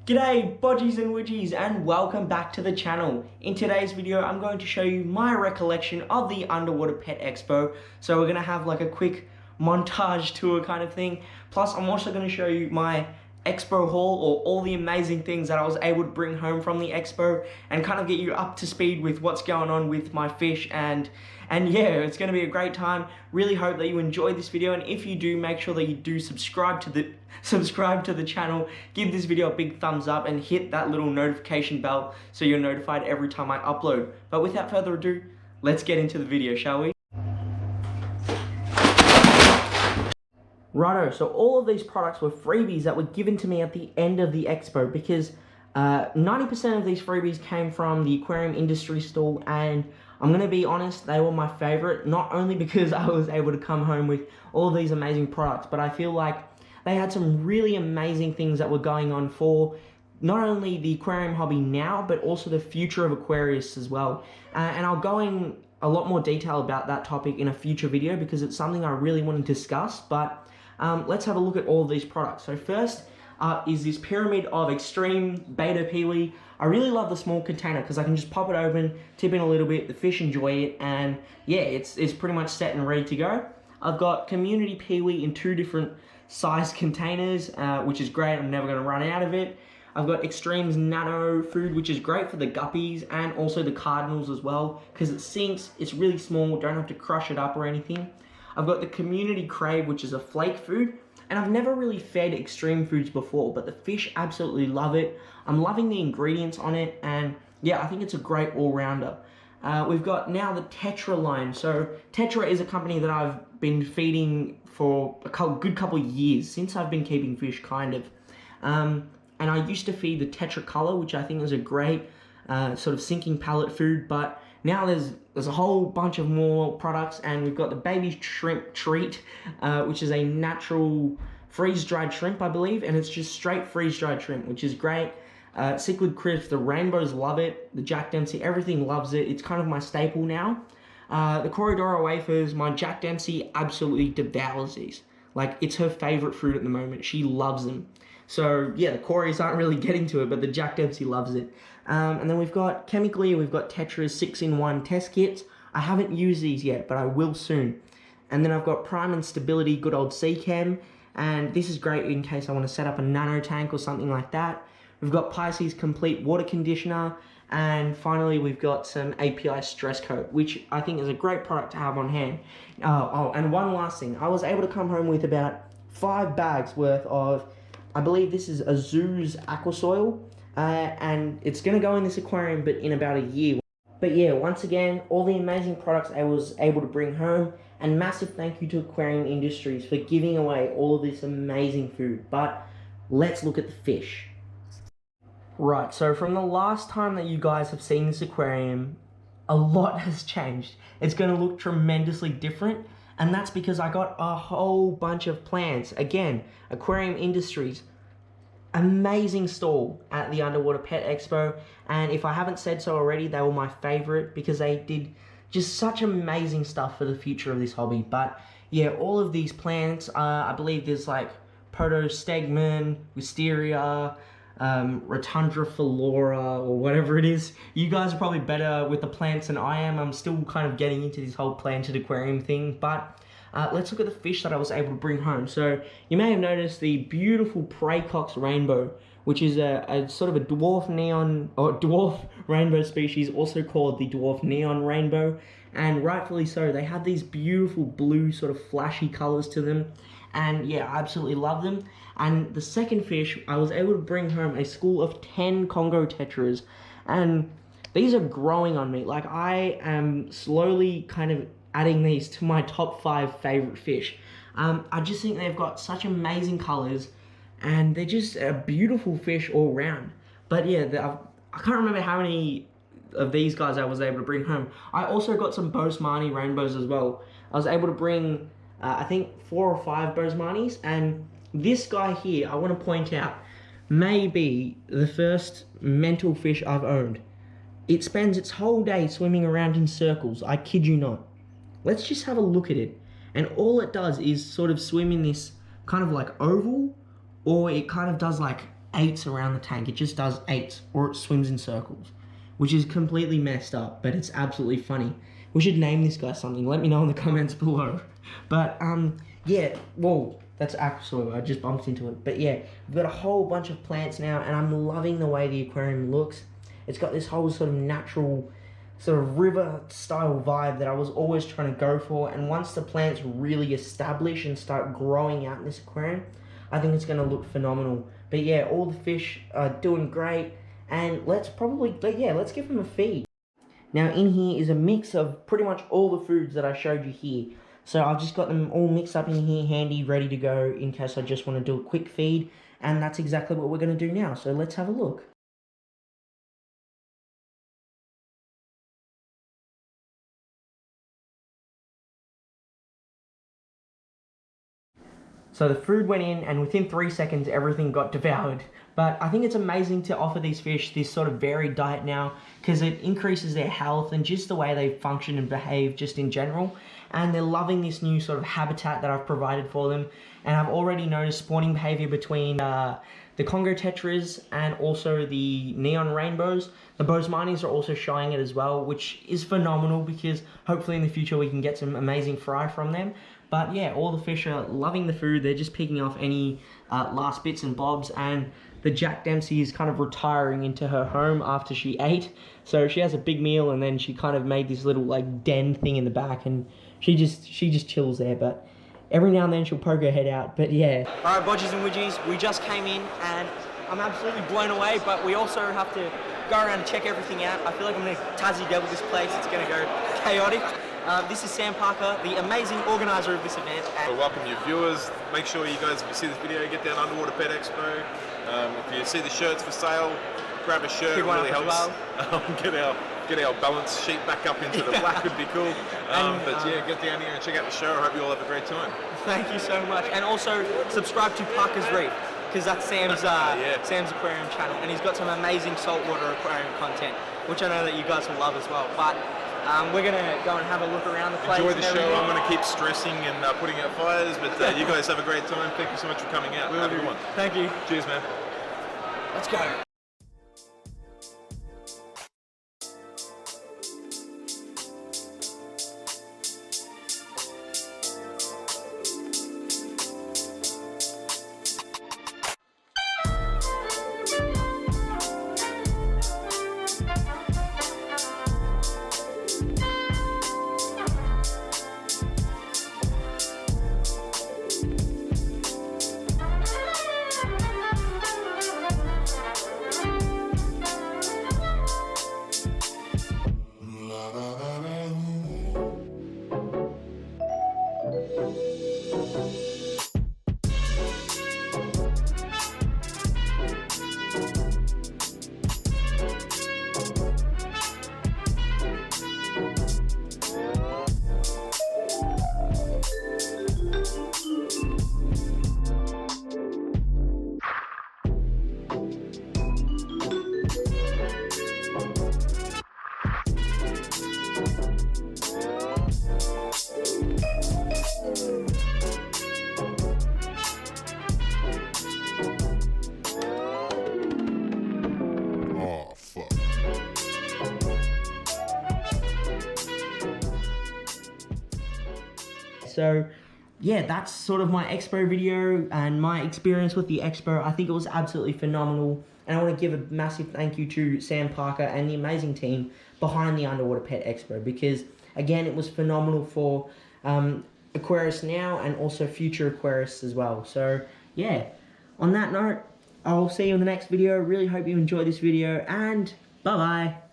G'day Bodgies and Widgies and welcome back to the channel. In today's video I'm going to show you my recollection of the Underwater Pet Expo. So we're going to have like a quick montage tour kind of thing. Plus I'm also going to show you my expo haul, or all the amazing things that I was able to bring home from the expo, and kind of get you up to speed with what's going on with my fish. And yeah, it's going to be a great time. Really hope that you enjoyed this video, and if you do, make sure that you do subscribe to the channel, give this video a big thumbs up, and hit that little notification bell so you're notified every time I upload. But without further ado, let's get into the video, shall we? Righto, so all of these products were freebies that were given to me at the end of the expo, because 90% of these freebies came from the Aquarium Industries stall, and I'm going to be honest, they were my favorite, not only because I was able to come home with all of these amazing products, but I feel like they had some really amazing things that were going on for not only the aquarium hobby now, but also the future of aquarists as well. And I'll go in a lot more detail about that topic in a future video, because it's something I really want to discuss. But let's have a look at all of these products. So first is this pyramid of extreme beta peewee. I really love the small container because I can just pop it open, tip in a little bit, the fish enjoy it, and yeah, it's pretty much set and ready to go. I've got community peewee in 2 different size containers, which is great. I'm never going to run out of it. I've got Extremes Nano food, which is great for the guppies and also the cardinals as well, because it sinks, it's really small, don't have to crush it up or anything. I've got the Community Crave, which is a flake food, and I've never really fed extreme foods before, but the fish absolutely love it. I'm loving the ingredients on it, and yeah, I think it's a great all-rounder. We've got now the Tetra line. So Tetra is a company that I've been feeding for a good couple of years, since I've been keeping fish, kind of. And I used to feed the Tetra Color, which I think is a great sort of sinking pellet food, but now there's a whole bunch of more products, and we've got the Baby Shrimp Treat, which is a natural freeze-dried shrimp, I believe, and it's just straight freeze-dried shrimp, which is great. Cichlid Crisp, the Rainbows love it, the Jack Dempsey, everything loves it. It's kind of my staple now. The Corridoro Wafers, my Jack Dempsey absolutely devours these. Like, it's her favorite fruit at the moment. She loves them. So yeah, the Corys aren't really getting to it, but the Jack Dempsey loves it. And then we've got chemically, we've got Tetra's 6-in-1 test kits. I haven't used these yet, but I will soon. And then I've got Prime and Stability, good old Sea Chem, and this is great in case I want to set up a nano tank or something like that. We've got Pisces Complete Water Conditioner, and finally we've got some API Stress Coat, which I think is a great product to have on hand. Oh, and one last thing, I was able to come home with about 5 bags worth of, I believe this is Azu's Aquasoil, and it's going to go in this aquarium, but in about a year. But yeah, once again, all the amazing products I was able to bring home, and massive thank you to Aquarium Industries for giving away all of this amazing food. But let's look at the fish. Right, so from the last time that you guys have seen this aquarium, a lot has changed. It's going to look tremendously different, and that's because I got a whole bunch of plants. Again, Aquarium Industries, amazing stall at the Underwater Pet Expo, and if I haven't said so already, they were my favorite because they did just such amazing stuff for the future of this hobby. But yeah, all of these plants, I believe there's like Protostegman, Wisteria, Rotundra Flora, or whatever it is. You guys are probably better with the plants than I am. I'm still kind of getting into this whole planted aquarium thing, but let's look at the fish that I was able to bring home. So you may have noticed the beautiful Praecox Rainbow, which is a sort of a dwarf neon, or dwarf rainbow species, also called the dwarf neon rainbow, and rightfully so. They have these beautiful blue sort of flashy colors to them, and yeah, I absolutely love them. And the second fish, I was able to bring home a school of 10 Congo Tetras, and these are growing on me. Like, I am slowly kind of adding these to my top 5 favorite fish. I just think they've got such amazing colors, and they're just a beautiful fish all round. But yeah, I can't remember how many of these guys I was able to bring home. I also got some Bosemani rainbows as well. I was able to bring, I think 4 or 5 Bosemani's, and this guy here, I want to point out, may be the first mental fish I've owned. It spends its whole day swimming around in circles, I kid you not. Let's just have a look at it. And all it does is sort of swim in this kind of like oval, or it kind of does like eights around the tank. It just does eights, or it swims in circles, which is completely messed up, but it's absolutely funny. We should name this guy something. Let me know in the comments below. But yeah, whoa, that's Aquarium. I just bumped into it. But yeah, we've got a whole bunch of plants now, and I'm loving the way the aquarium looks. It's got this whole sort of natural, sort of river style vibe that I was always trying to go for. And once the plants really establish and start growing out in this aquarium, I think it's going to look phenomenal. But yeah, all the fish are doing great, and let's give them a feed. Now in here is a mix of pretty much all the foods that I showed you here. So I've just got them all mixed up in here, handy, ready to go in case I just want to do a quick feed. And that's exactly what we're going to do now. So let's have a look. So the food went in, and within 3 seconds, everything got devoured. But I think it's amazing to offer these fish this sort of varied diet now, because it increases their health and just the way they function and behave just in general. And they're loving this new sort of habitat that I've provided for them. And I've already noticed spawning behavior between the Congo tetras and also the neon rainbows. The Bosemani's are also showing it as well, which is phenomenal, because hopefully in the future we can get some amazing fry from them. But yeah, all the fish are loving the food. They're just picking off any last bits and bobs. And the Jack Dempsey is kind of retiring into her home after she ate. So she has a big meal, and then she kind of made this little like den thing in the back, and she just chills there. But every now and then she'll poke her head out. But yeah. All right, Bodgies and Widgies, we just came in, and I'm absolutely blown away. But we also have to go around and check everything out. I feel like I'm gonna Tassie devil this place. It's gonna go chaotic. This is Sam Parker, the amazing organizer of this event. Well, welcome your viewers. Make sure you guys, if you see this video, get down Underwater Pet Expo. If you see the shirts for sale, grab a shirt. It really helps. Well. Get our balance sheet back up into the black would be cool. But yeah, get down here and check out the show. I hope you all have a great time. Thank you so much. And also subscribe to Parker's Reef, because that's Sam's Sam's aquarium channel, and he's got some amazing saltwater aquarium content, which I know that you guys will love as well. But we're gonna go and have a look around the place. Enjoy the show. I'm gonna keep stressing and putting out fires, but you guys have a great time. Thank you so much for coming out. Have a good one. Thank you. Cheers, man. Let's go. So yeah, that's sort of my expo video and my experience with the expo. I think it was absolutely phenomenal, and I want to give a massive thank you to Sam Parker and the amazing team behind the Underwater Pet Expo, because again, it was phenomenal for Aquarius now and also future Aquarius as well. So yeah, on that note, I'll see you in the next video. Really hope you enjoyed this video, and bye bye.